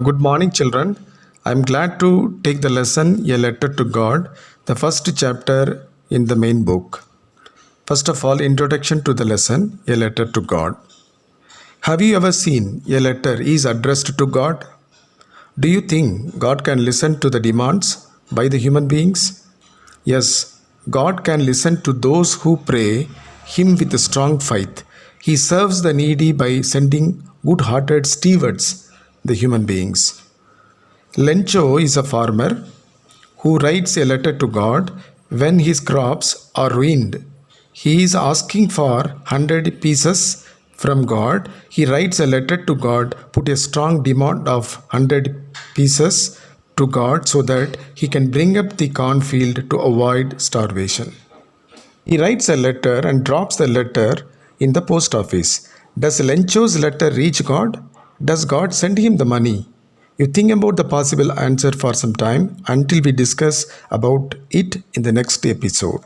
Good morning, children. I'm glad to take the lesson A Letter to God, the first chapter in the main book. First of all, introduction to the lesson A Letter to God. Have you ever seen a letter is addressed to God? Do you think God can listen to the demands by the human beings? Yes, God can listen to those who pray Him with a strong faith. He serves the needy by sending good hearted stewards, the human beings. Lencho is a farmer who writes a letter to God when his crops are ruined. He is asking for 100 pieces from God. He writes a letter to God, put a strong demand of 100 pieces to God so that he can bring up the cornfield to avoid starvation. He writes a letter and drops the letter in the post office. Does Lencho's letter reach God? Does God send him the money? You think about the possible answer for some time until we discuss about it in the next episode.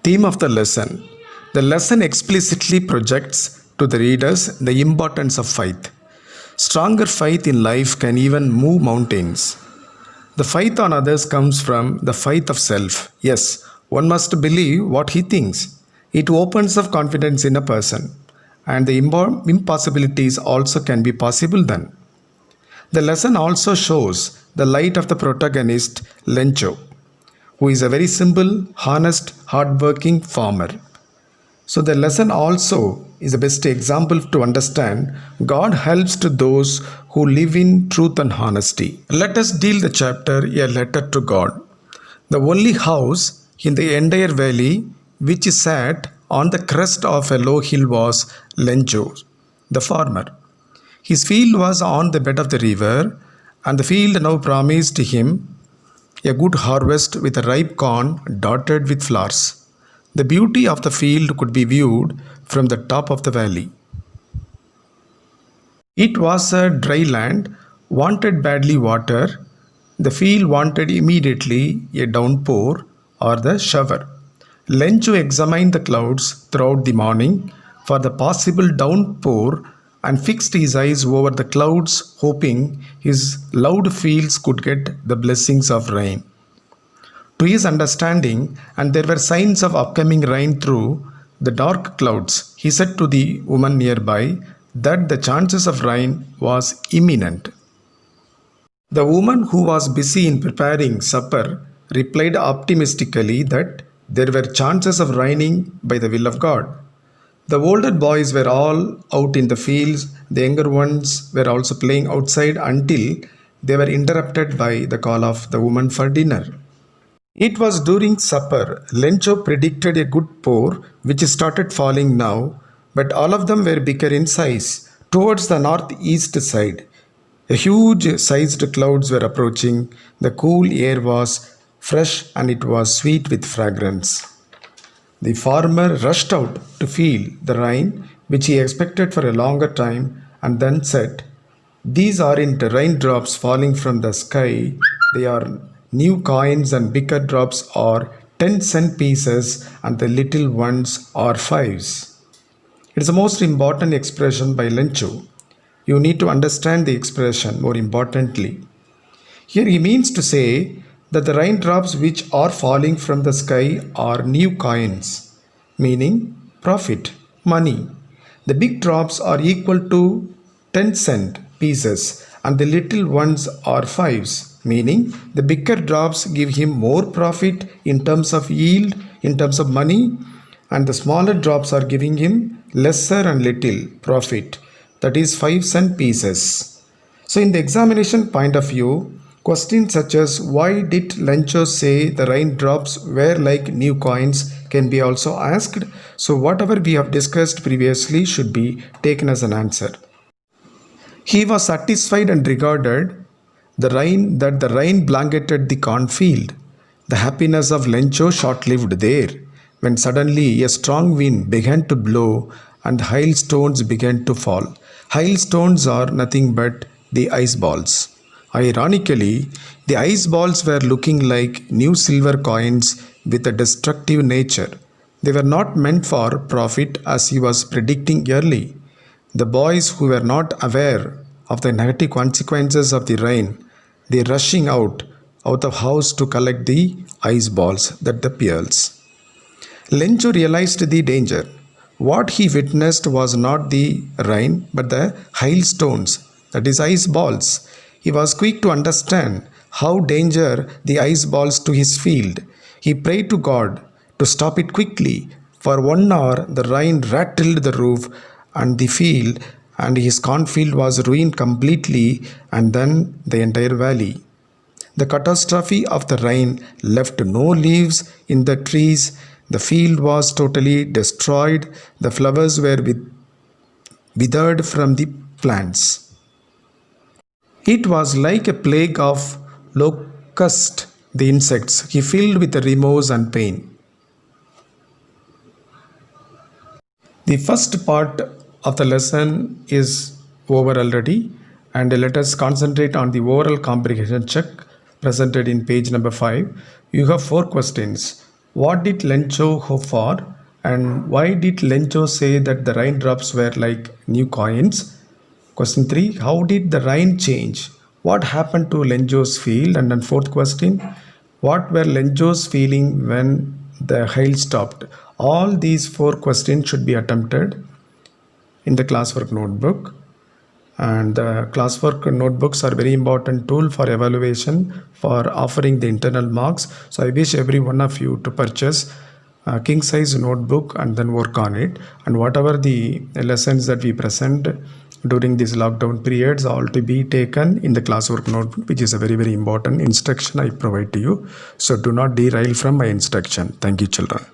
Theme of the lesson. The lesson explicitly projects to the readers the importance of faith. Stronger faith in life can even move mountains. The faith on others comes from the faith of self. Yes, one must believe what he thinks. It opens up confidence in a person, and the impossibilities also can be possible then. The lesson also shows the light of the protagonist, Lencho, who is a very simple, honest, hardworking farmer. So the lesson also is the best example to understand God helps to those who live in truth and honesty. Let us deal the chapter A Letter to God. The only house in the entire valley which sat on the crest of a low hill was Lencho, the farmer. His field was on the bed of the river, and the field now promised him a good harvest with a ripe corn dotted with flowers. The beauty of the field could be viewed from the top of the valley. It was a dry land, wanted badly water. The field wanted immediately a downpour or the shower. Lencho examined the clouds throughout the morning for the possible downpour and fixed his eyes over the clouds, hoping his loud fields could get the blessings of rain. To his understanding, and there were signs of upcoming rain through the dark clouds, he said to the woman nearby that the chances of rain was imminent. The woman, who was busy in preparing supper, replied optimistically that there were chances of raining by the will of God. The older boys were all out in the fields, the younger ones were also playing outside until they were interrupted by the call of the woman for dinner. It was during supper. Lencho predicted a good pour, which started falling now, but all of them were bigger in size. Towards the northeast side, a huge sized clouds were approaching. The cool air was fresh and it was sweet with fragrance. The farmer rushed out to feel the rain, which he expected for a longer time, and then said, "These aren't raindrops falling from the sky, they are new coins, and bigger drops are 10-cent pieces, and the little ones are fives." It is the most important expression by Lencho. You need to understand the expression more importantly. Here he means to say that the raindrops which are falling from the sky are new coins, meaning profit, money. The big drops are equal to 10-cent pieces and the little ones are fives, meaning the bigger drops give him more profit in terms of yield, in terms of money, and the smaller drops are giving him lesser and little profit, that is 5-cent pieces. So in the examination point of view, questions such as why did Lencho say the raindrops were like new coins can be also asked. So whatever we have discussed previously should be taken as an answer. He was satisfied and regarded the rain blanketed the cornfield. The happiness of Lencho short-lived there, when suddenly a strong wind began to blow and hailstones began to fall. Hailstones are nothing but the ice balls. Ironically, the ice balls were looking like new silver coins with a destructive nature. They were not meant for profit as he was predicting early. The boys who were not aware of the negative consequences of the rain, they rushing out of the house to collect the ice balls, that the pearls. Lencho realized the danger. What he witnessed was not the rain, but the hailstones, that is, ice balls. He was quick to understand how danger the ice balls to his field. He prayed to God to stop it quickly. For 1 hour, the rain rattled the roof and the field, and his cornfield was ruined completely, and then the entire valley. The catastrophe of the rain left no leaves in the trees. The field was totally destroyed. The flowers were withered from the plants. It was like a plague of locusts, the insects. He filled with remorse and pain. The first part of the lesson is over already, and let us concentrate on the oral comprehension check presented in page number 5. You have 4 questions. What did Lencho hope for? And why did Lencho say that the raindrops were like new coins? Question 3. How did the rain change? What happened to Lencho's field? And then 4th question. What were Lencho's feeling when the hail stopped? All these 4 questions should be attempted in the classwork notebook. And the classwork notebooks are very important tool for evaluation, for offering the internal marks. So I wish every one of you to purchase a king size notebook and then work on it. And whatever the lessons that we present during these lockdown periods, all to be taken in the classwork notebook, which is a very, very important instruction I provide to you. So do not derail from my instruction. Thank you, children.